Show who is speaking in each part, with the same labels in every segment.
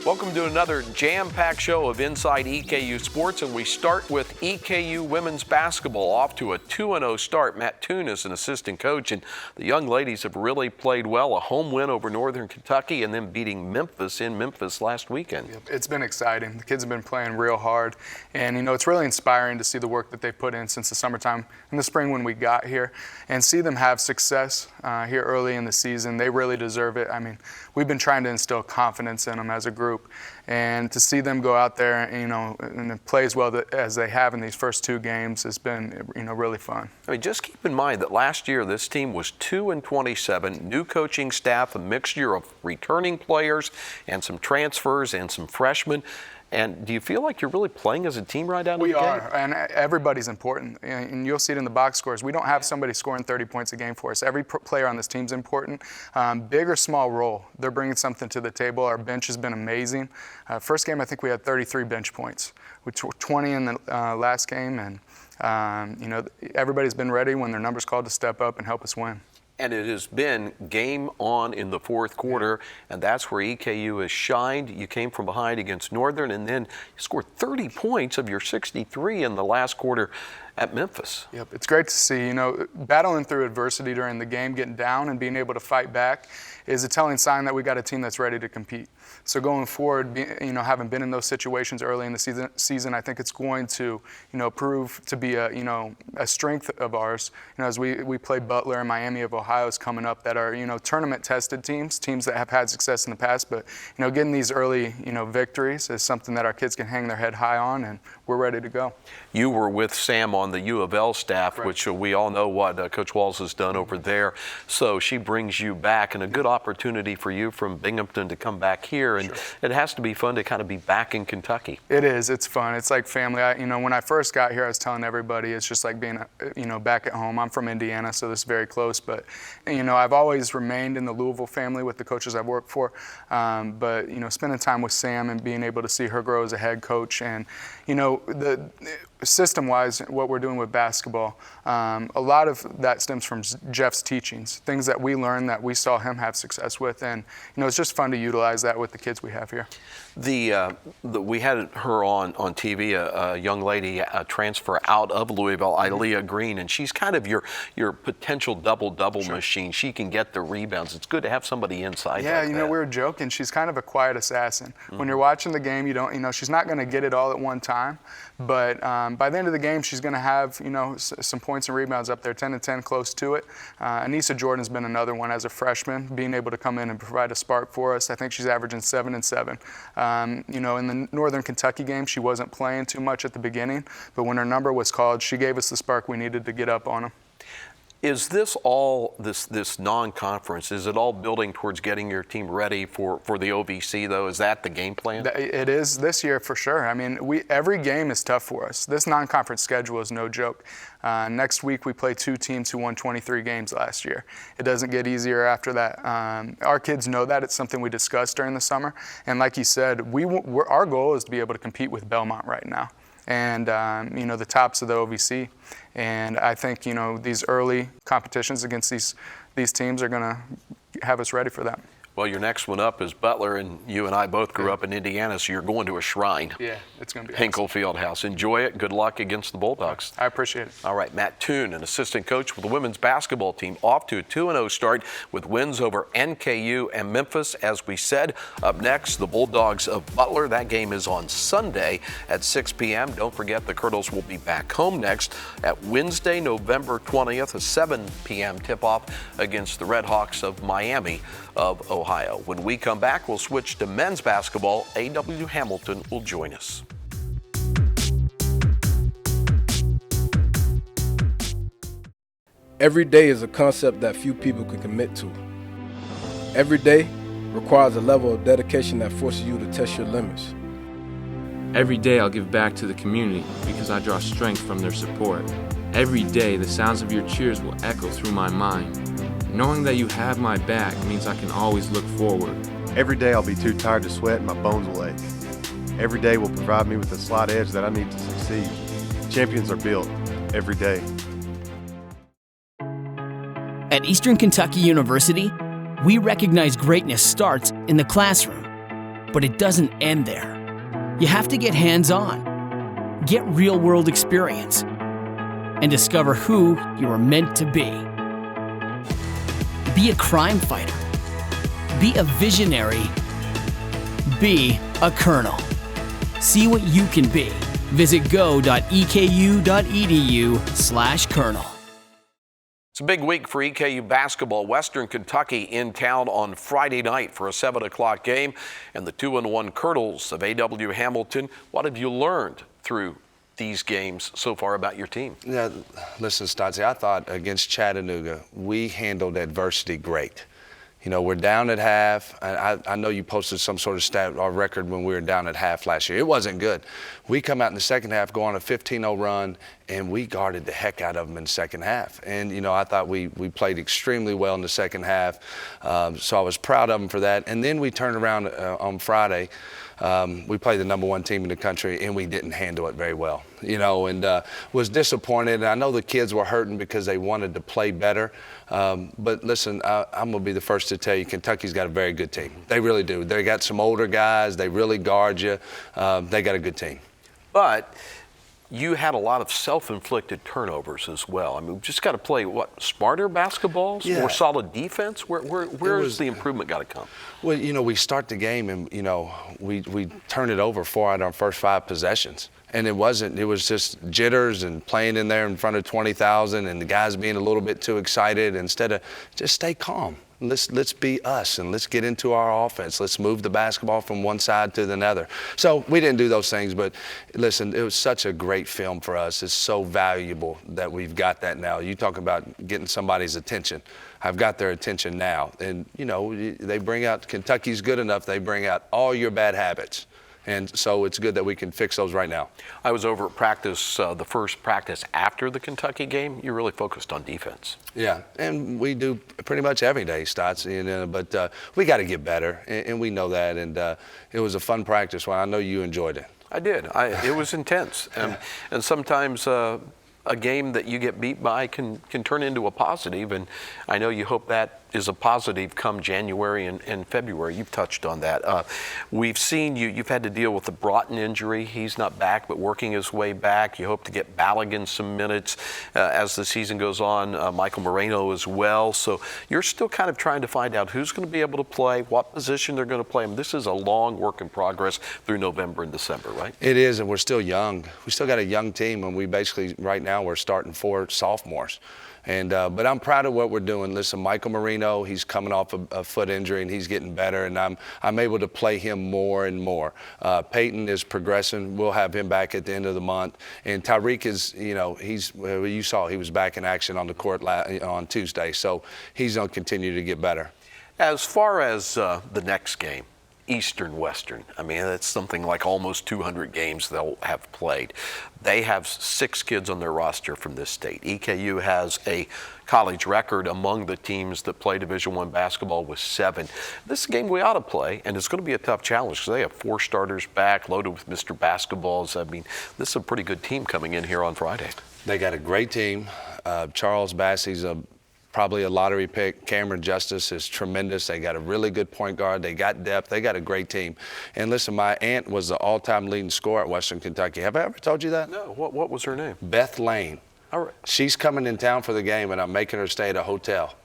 Speaker 1: Welcome to another jam-packed show of Inside EKU Sports, and we start with EKU women's basketball off to a 2-0 start. Matt Toon is an assistant coach, and the young ladies have really played well. A home win over Northern Kentucky and then beating Memphis in Memphis last weekend.
Speaker 2: Yep, it's been exciting. The kids have been playing real hard, and it's really inspiring to see the work that they've put in since the summertime in the spring when we got here, and see them have success here early in the season. They really deserve it. I mean, we've been trying to instill confidence in them as a group. And to see them go out there, and play as well as they have in these first two games has been, really fun.
Speaker 1: I mean, just keep in mind that last year this team was 2-27, new coaching staff, a mixture of returning players and some transfers and some freshmen. And do you feel like you're really playing as a team right out of the gate?
Speaker 2: We are, and everybody's important. And you'll see it in the box scores. We don't have somebody scoring 30 points a game for us. Every player on this team's important. Big or small role, they're bringing something to the table. Our bench has been amazing. First game, I think we had 33 bench points, with 20 in the last game. And, everybody's been ready when their number's called to step up and help us win.
Speaker 1: And it has been game on in the fourth quarter, and that's where EKU has shined. You came from behind against Northern, and then you scored 30 points of your 63 in the last quarter at Memphis.
Speaker 2: Yep, it's great to see. Battling through adversity during the game, getting down and being able to fight back is a telling sign that we got a team that's ready to compete. So going forward, having been in those situations early in the season, I think it's going to, prove to be a strength of ours. As we play Butler and Miami of Ohio is coming up, that are tournament-tested teams that have had success in the past. But getting these early victories is something that our kids can hang their head high on, and we're ready to go.
Speaker 1: You were with Sam on the U of L staff,
Speaker 2: right,
Speaker 1: which we all know what Coach Walls has done over there. So she brings you back, and a good opportunity for you from Binghamton to come back here. And
Speaker 2: sure,
Speaker 1: it has to be fun to kind of be back in Kentucky.
Speaker 2: It is. It's fun. It's like family. When I first got here, I was telling everybody it's just like being, back at home. I'm from Indiana, so this is very close. But, I've always remained in the Louisville family with the coaches I've worked for. But, spending time with Sam and being able to see her grow as a head coach, and, the system-wise, what we're doing with basketball, a lot of that stems from Jeff's teachings, things that we learned that we saw him have success with, and it's just fun to utilize that with the kids we have here.
Speaker 1: We had her on TV, a young lady, a transfer out of Louisville, Ilea Green, and she's kind of your potential double-double
Speaker 2: sure,
Speaker 1: machine. She can get the rebounds. It's good to have somebody inside.
Speaker 2: Yeah,
Speaker 1: like that.
Speaker 2: We were joking. She's kind of a quiet assassin. When you're watching the game, you don't, she's not going to get it all at one time, but by the end of the game, she's going to have, some points and rebounds up there, 10 and 10, close to it. Anissa Jordan's been another one as a freshman, being able to come in and provide a spark for us. I think she's averaging 7 and 7. In the Northern Kentucky game, she wasn't playing too much at the beginning, but when her number was called, she gave us the spark we needed to get up on them.
Speaker 1: Is this all, this non-conference, is it all building towards getting your team ready for the OVC, though? Is that the game plan?
Speaker 2: It is this year for sure. I mean, every game is tough for us. This non-conference schedule is no joke. Next week, we play two teams who won 23 games last year. It doesn't get easier after that. Our kids know that. It's something we discussed during the summer. And like you said, our goal is to be able to compete with Belmont right now, and the tops of the OVC. And I think these early competitions against these teams are going to have us ready for that.
Speaker 1: Well, your next one up is Butler, and you and I both grew up in Indiana, so you're going to a Shrine.
Speaker 2: Yeah, it's going to be
Speaker 1: Hinkle Fieldhouse. Enjoy it. Good luck against the Bulldogs.
Speaker 2: I appreciate it.
Speaker 1: All right, Matt Toon, an assistant coach with the women's basketball team, off to a 2-0 start with wins over NKU and Memphis. As we said, up next, the Bulldogs of Butler. That game is on Sunday at 6 p.m. Don't forget the Colonels will be back home next at Wednesday, November 20th, a 7 p.m. tip-off against the Red Hawks of Miami of Ohio. When we come back, we'll switch to men's basketball. A.W. Hamilton will join us.
Speaker 3: Every day is a concept that few people can commit to. Every day requires a level of dedication that forces you to test your limits.
Speaker 4: Every day I'll give back to the community because I draw strength from their support. Every day the sounds of your cheers will echo through my mind. Knowing that you have my back means I can always look forward.
Speaker 5: Every day I'll be too tired to sweat and my bones will ache. Every day will provide me with the slight edge that I need to succeed. Champions are built every day.
Speaker 6: At Eastern Kentucky University, we recognize greatness starts in the classroom. But it doesn't end there. You have to get hands-on, get real-world experience, and discover who you are meant to be. Be a crime fighter. Be a visionary. Be a colonel. See what you can be. Visit go.eku.edu/colonel.
Speaker 1: It's a big week for EKU basketball. Western Kentucky in town on Friday night for a 7 o'clock game. And the 2-1 Colonels of A.W. Hamilton. What have you learned through these games so far about your team?
Speaker 7: Yeah, listen, Stotzy, I thought against Chattanooga, we handled adversity great. You know, we're down at half. I know you posted some sort of stat or record when we were down at half last year. It wasn't good. We come out in the second half, go on a 15-0 run, and we guarded the heck out of them in the second half. And, you know, I thought we played extremely well in the second half. So I was proud of them for that. And then we turned around on Friday. We played the #1 team in the country, and we didn't handle it very well, you know, and was disappointed. And I know the kids were hurting because they wanted to play better. But listen, I'm going to be the first to tell you, Kentucky's got a very good team. They really do. They got some older guys. They really guard you. They got a good team.
Speaker 1: But you had a lot of self-inflicted turnovers as well. I mean, we've just got to play, smarter basketballs, more solid defense? Where's the improvement got to come?
Speaker 7: Well, you know, we start the game and, you know, we turn it over 4 out of our first 5 possessions. And it was just jitters and playing in there in front of 20,000 and the guys being a little bit too excited instead of just stay calm. Let's be us and let's get into our offense. Let's move the basketball from one side to the other. So we didn't do those things, but listen, it was such a great film for us. It's so valuable that we've got that now. You talk about getting somebody's attention. I've got their attention now. And, you know, they bring out, Kentucky's good enough, they bring out all your bad habits. And so it's good that we can fix those right now.
Speaker 1: I was over at practice, the first practice after the Kentucky game. You really focused on defense.
Speaker 7: Yeah, and we do pretty much every day, Stotts. You know, but we got to get better, and we know that. And it was a fun practice. Well, I know you enjoyed it.
Speaker 1: I did. It was intense, and sometimes a game that you get beat by can turn into a positive. And I know you hope that is a positive come January and February. You've touched on that. We've seen you've had to deal with the Broughton injury. He's not back, but working his way back. You hope to get Balogun some minutes as the season goes on. Michael Moreno as well. So you're still kind of trying to find out who's going to be able to play, what position they're going to play. I mean, this is a long work in progress through November and December, right?
Speaker 7: It is, and we're still young. We still got a young team, and we basically, right now, we're starting 4 sophomores. And but I'm proud of what we're doing. Listen, Michael Moreno, he's coming off a foot injury and he's getting better, and I'm able to play him more and more. Peyton is progressing. We'll have him back at the end of the month. And Tyreek is, you know, you saw he was back in action on the court on Tuesday, so he's going to continue to get better.
Speaker 1: As far as the next game, Eastern Western, I mean, that's something like almost 200 games they'll have played. They have 6 kids on their roster from this state. EKU has a college record among the teams that play Division I basketball with 7. This is a game we ought to play, and it's going to be a tough challenge because they have 4 starters back, loaded with Mr. Basketballs. I mean, this is a pretty good team coming in here on Friday.
Speaker 7: They got a great team. Charles Bassey's probably a lottery pick. Cameron Justice is tremendous. They got a really good point guard. They got depth. They got a great team. And listen, my aunt was the all-time leading scorer at Western Kentucky. Have I ever told you that?
Speaker 1: No. What was her name?
Speaker 7: Beth Lane.
Speaker 1: All right.
Speaker 7: She's coming in town for the game, and I'm making her stay at a hotel.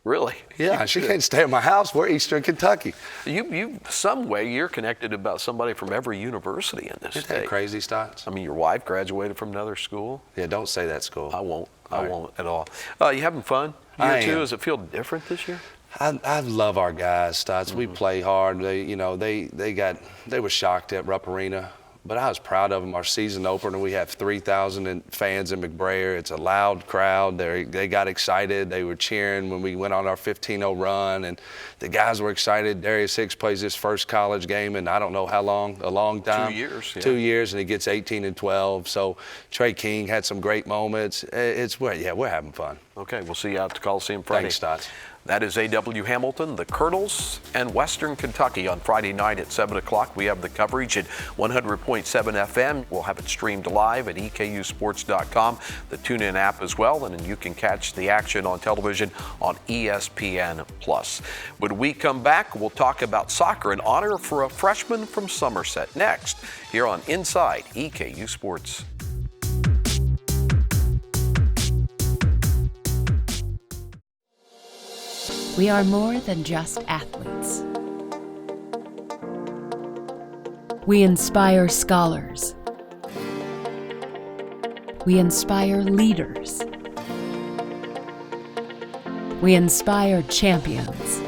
Speaker 1: Really?
Speaker 7: Yeah, she can't stay at my house. We're Eastern Kentucky.
Speaker 1: You some way you're connected about somebody from every university in this
Speaker 7: Isn't
Speaker 1: state.
Speaker 7: that crazy, Stotts?
Speaker 1: I mean, your wife graduated from another school.
Speaker 7: Yeah, don't say that school.
Speaker 1: I won't.
Speaker 7: All
Speaker 1: I
Speaker 7: right.
Speaker 1: won't at all. You having fun?
Speaker 7: I
Speaker 1: Year 2?
Speaker 7: am.
Speaker 1: Does it feel different this year?
Speaker 7: I love our guys, Stotts. We play hard. They were shocked at Rupp Arena, but I was proud of them. Our season opener, we have 3,000 fans in McBrayer. It's a loud crowd. They got excited. They were cheering when we went on our 15-0 run, and the guys were excited. Darius Hicks plays his first college game in I don't know how long, a long time.
Speaker 1: 2 years. Yeah.
Speaker 7: 2 years, and he gets 18 and 12. So Trey King had some great moments. We're having fun.
Speaker 1: Okay, we'll see you out at the Coliseum Friday.
Speaker 7: Thanks, Stotts.
Speaker 1: That is A.W. Hamilton, the Colonels, and Western Kentucky on Friday night at 7 o'clock. We have the coverage at 100.7 FM. We'll have it streamed live at EKUsports.com, the TuneIn app as well, and you can catch the action on television on ESPN+. When we come back, we'll talk about soccer in honor for a freshman from Somerset. Next, here on Inside EKU Sports.
Speaker 8: We are more than just athletes. We inspire scholars. We inspire leaders. We inspire champions.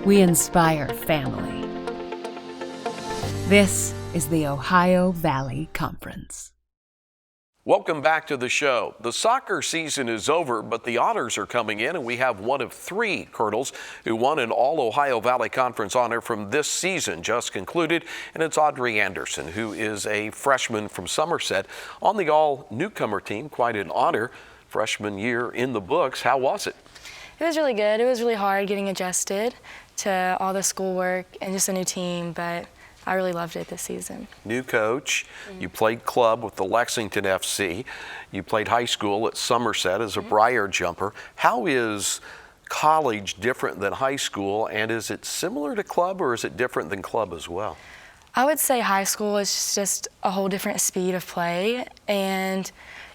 Speaker 8: We inspire family. This is the Ohio Valley Conference.
Speaker 1: Welcome back to the show. The soccer season is over, but the honors are coming in, and we have one of 3 Colonels who won an All-Ohio Valley Conference honor from this season just concluded, and it's Audrey Anderson, who is a freshman from Somerset on the all-newcomer team. Quite an honor. Freshman year in the books. How was it?
Speaker 9: It was really good. It was really hard getting adjusted to all the schoolwork and just a new team, but I really loved it this season.
Speaker 1: New coach, you played club with the Lexington FC, you played high school at Somerset as a Briar jumper. How is college different than high school, and is it similar to club or is it different than club as well?
Speaker 9: I would say high school is just a whole different speed of play, and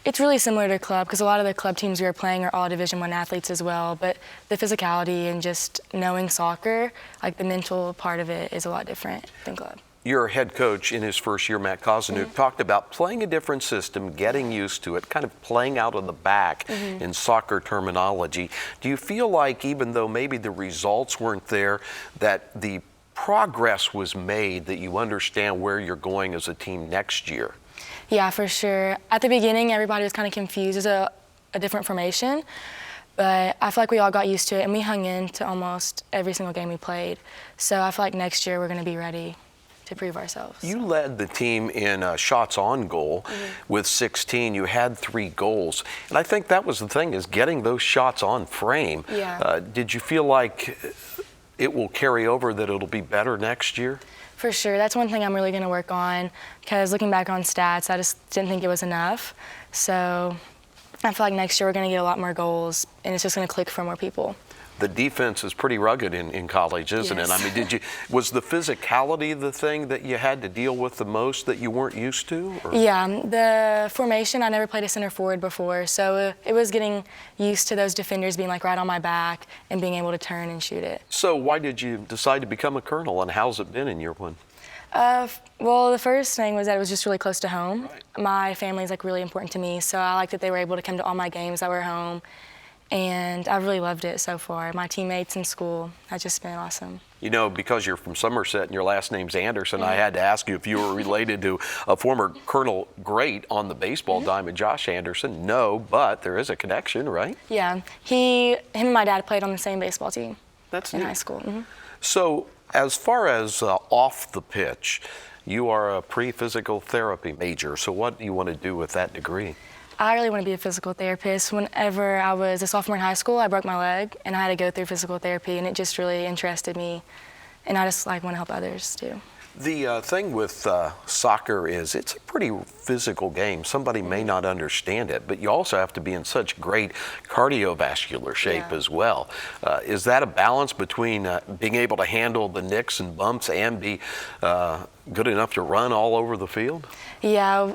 Speaker 9: it's really similar to club because a lot of the club teams we were playing are all Division I athletes as well, but the physicality and just knowing soccer, like the mental part of it, is a lot different than club.
Speaker 1: Your head coach in his first year, Matt Kozanuk, talked about playing a different system, getting used to it, kind of playing out of the back in soccer terminology. Do you feel like even though maybe the results weren't there, that the progress was made, that you understand where you're going as a team next year?
Speaker 9: Yeah, for sure. At the beginning, everybody was kind of confused. It was a different formation, but I feel like we all got used to it, and we hung in to almost every single game we played. So I feel like next year we're going to be ready to prove ourselves.
Speaker 1: You led the team in shots on goal with 16. You had 3 goals. And I think that was the thing, is getting those shots on frame.
Speaker 9: Yeah.
Speaker 1: Did you feel like it will carry over, that it'll be better next year?
Speaker 9: For sure. That's one thing I'm really going to work on, because looking back on stats, I just didn't think it was enough. So I feel like next year we're going to get a lot more goals, and it's just going to click for more people.
Speaker 1: The defense is pretty rugged in college, isn't it? I mean, was the physicality the thing that you had to deal with the most that you weren't used to? Or? Yeah,
Speaker 9: the formation, I never played a center forward before, so it was getting used to those defenders being like right on my back and being able to turn and shoot it.
Speaker 1: So why did you decide to become a colonel, and how's it been in year 1?
Speaker 9: Well, the first thing was that it was just really close to home. Right. My family's like really important to me, so I like that they were able to come to all my games that were home. And I've really loved it so far. My teammates in school have just been awesome.
Speaker 1: You know, because you're from Somerset and your last name's Anderson, I had to ask you if you were related to a former Colonel great on the baseball diamond, Josh Anderson. No, but there is a connection, right?
Speaker 9: Yeah, him and my dad played on the same baseball team.
Speaker 1: That's
Speaker 9: in
Speaker 1: neat.
Speaker 9: High school.
Speaker 1: So, as far as off the pitch, you are a pre-physical therapy major. So, what do you want to do with that degree?
Speaker 9: I really want to be a physical therapist. Whenever I was a sophomore in high school, I broke my leg, and I had to go through physical therapy, and it just really interested me, and I just want to help others too.
Speaker 1: The thing with soccer is it's a pretty physical game. Somebody may not understand it, but you also have to be in such great cardiovascular shape as well. Is that a balance between being able to handle the nicks and bumps and be good enough to run all over the field? Yeah,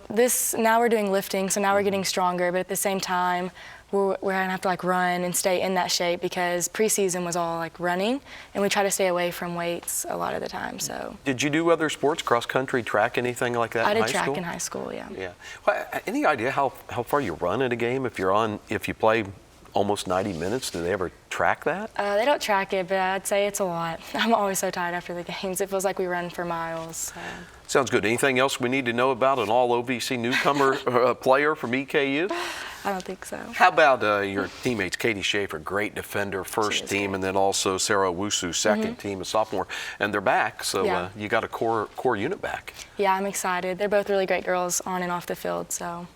Speaker 1: now we're doing lifting, so now we're getting stronger, but at the same time, we're gonna have to run and stay in that shape, because preseason was all running, and we try to stay away from weights a lot of the time. So. Did you do other sports, cross country, track, anything like that? I did track in high school. Yeah. Yeah. Well, any idea how far you run in a game if you play almost 90 minutes? Do they ever track that? They don't track it, but I'd say it's a lot. I'm always so tired after the games. It feels like we run for miles. So. Sounds good. Anything else we need to know about an all-OVC newcomer player from EKU? I don't think so. How about your teammates, Katie Schaefer, great defender, first team, and then also Sarah Owusu, second team, a sophomore, and they're back, so you got a core unit back. Yeah, I'm excited. They're both really great girls on and off the field, so.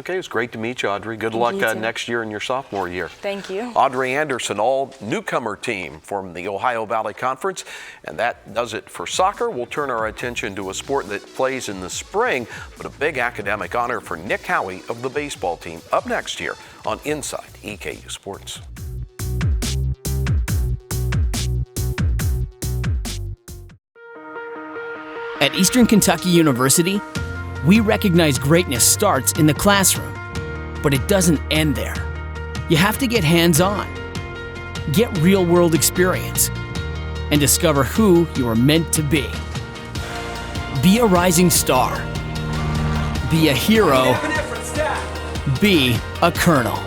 Speaker 1: Okay, it's great to meet you, Audrey. Good luck
Speaker 9: you too.
Speaker 1: next year in your sophomore year.
Speaker 9: Thank you.
Speaker 1: Audrey Anderson, all newcomer team from the Ohio Valley Conference. And that does it for soccer. We'll turn our attention to a sport that plays in the spring, but a big academic honor for Nick Howie of the baseball team up next year on Inside EKU Sports.
Speaker 6: At Eastern Kentucky University, we recognize greatness starts in the classroom, but it doesn't end there. You have to get hands-on, get real-world experience, and discover who you are meant to be. Be a rising star. Be a hero. Be a colonel.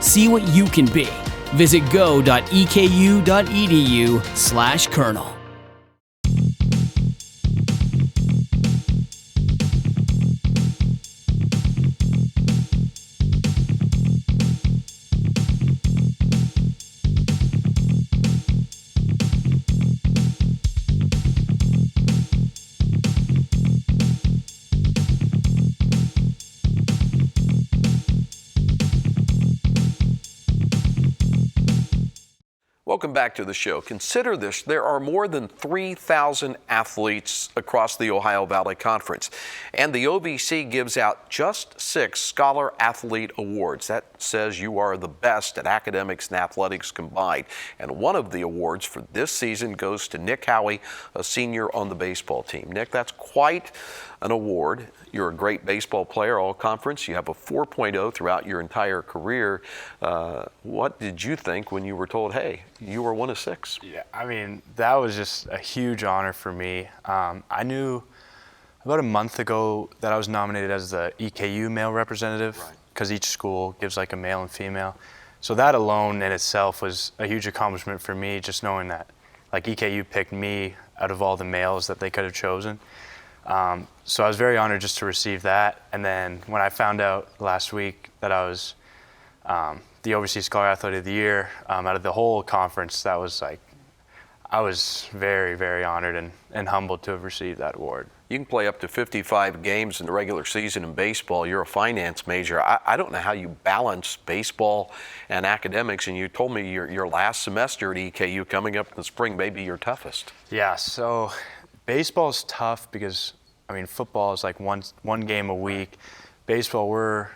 Speaker 6: See what you can be. Visit go.eku.edu/colonel.
Speaker 1: Welcome back to the show. Consider this, there are more than 3,000 athletes across the Ohio Valley Conference, and the OVC gives out just 6 Scholar Athlete Awards. That says you are the best at academics and athletics combined. And one of the awards for this season goes to Nick Howie, a senior on the baseball team. Nick, that's quite an award. You're a great baseball player, all conference. You have a 4.0 throughout your entire career. What did you think when you were told, hey, you were one of 6?
Speaker 10: Yeah, I mean, that was just a huge honor for me. I knew about a month ago that I was nominated as the EKU male representative, because each school gives like a male and female. So that alone in itself was a huge accomplishment for me, just knowing that like EKU picked me out of all the males that they could have chosen. So I was very honored just to receive that. And then when I found out last week that I was the Overseas Scholar Athlete of the Year out of the whole conference, that was like, I was very, very honored and humbled to have received that award.
Speaker 1: You can play up to 55 games in the regular season in baseball. You're a finance major. I don't know how you balance baseball and academics, and you told me your last semester at EKU coming up in the spring may be your toughest.
Speaker 10: Yeah, so baseball's tough because, I mean, football is like one game a week. Baseball, we're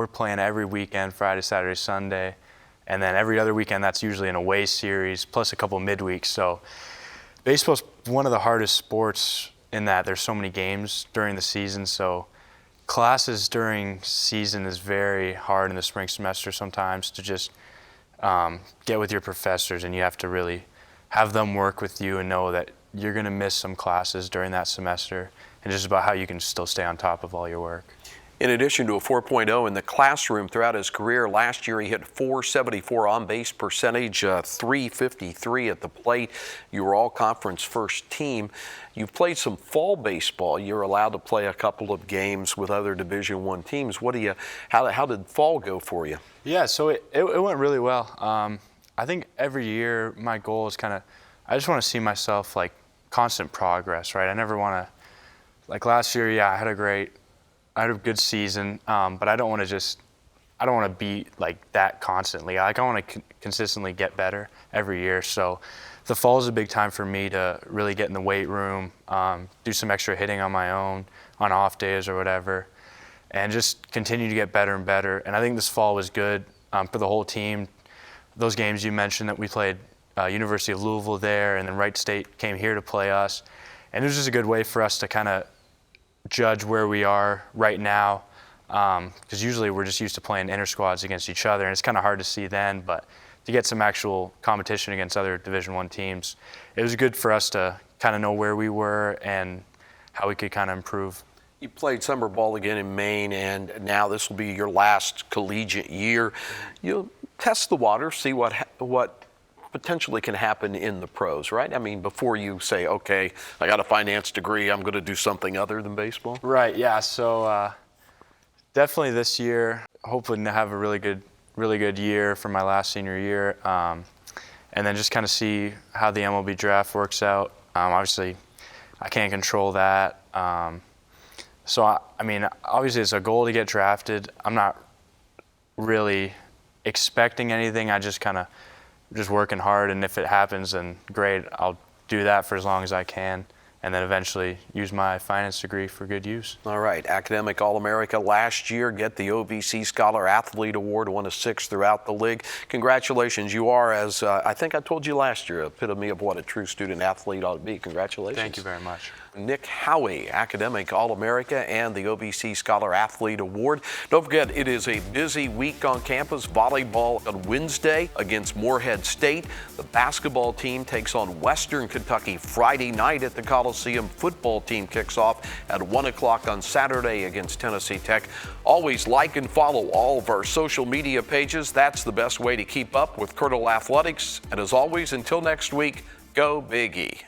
Speaker 10: playing every weekend, Friday, Saturday, Sunday. And then every other weekend, that's usually an away series, plus a couple midweeks. So baseball's one of the hardest sports in that there's so many games during the season. So classes during season is very hard in the spring semester sometimes to just get with your professors, and you have to really have them work with you and know that you're going to miss some classes during that semester, and just about how you can still stay on top of all your work.
Speaker 1: In addition to a 4.0 in the classroom throughout his career, last year he hit .474 on-base percentage, .353 at the plate. You were all-conference first team. You've played some fall baseball. You're allowed to play a couple of games with other Division I teams. How did fall go for you?
Speaker 10: Yeah, so it went really well. I think every year my goal is I just want to see myself like constant progress, right? I never want to, like last year, yeah, I had a good season, but I don't want to be like that constantly. Like I want to consistently get better every year. So the fall is a big time for me to really get in the weight room, do some extra hitting on my own, on off days or whatever, and just continue to get better and better. And I think this fall was good for the whole team. Those games you mentioned that we played University of Louisville there, and then Wright State came here to play us. And it was just a good way for us to kind of judge where we are right now, because usually we're just used to playing inter-squads against each other, and it's kind of hard to see then, but to get some actual competition against other Division I teams, it was good for us to kind of know where we were and how we could kind of improve.
Speaker 1: You played summer ball again in Maine, and now this will be your last collegiate year. You'll test the water, see what potentially can happen in the pros, right? I mean, before you say, okay, I got a finance degree, I'm going to do something other than baseball?
Speaker 10: Right, yeah. So definitely this year, hopefully to have a really good year for my last senior year, and then just kind of see how the MLB draft works out. Obviously, I can't control that. So, I mean, obviously it's a goal to get drafted. I'm not really expecting anything. I just kind of just working hard, and if it happens, then great. I'll do that for as long as I can, and then eventually use my finance degree for good use.
Speaker 1: All right, Academic All-America last year, get the OVC Scholar Athlete Award, won a 6th throughout the league. Congratulations. You are, as I think I told you last year, epitome of what a true student athlete ought to be. Congratulations.
Speaker 10: Thank you very much.
Speaker 1: Nick Howey, Academic All-America and the OVC Scholar Athlete Award. Don't forget, it is a busy week on campus. Volleyball on Wednesday against Morehead State. The basketball team takes on Western Kentucky Friday night at the Coliseum. Football team kicks off at 1 o'clock on Saturday against Tennessee Tech. Always like and follow all of our social media pages. That's the best way to keep up with Colonel Athletics. And as always, until next week, go Big E.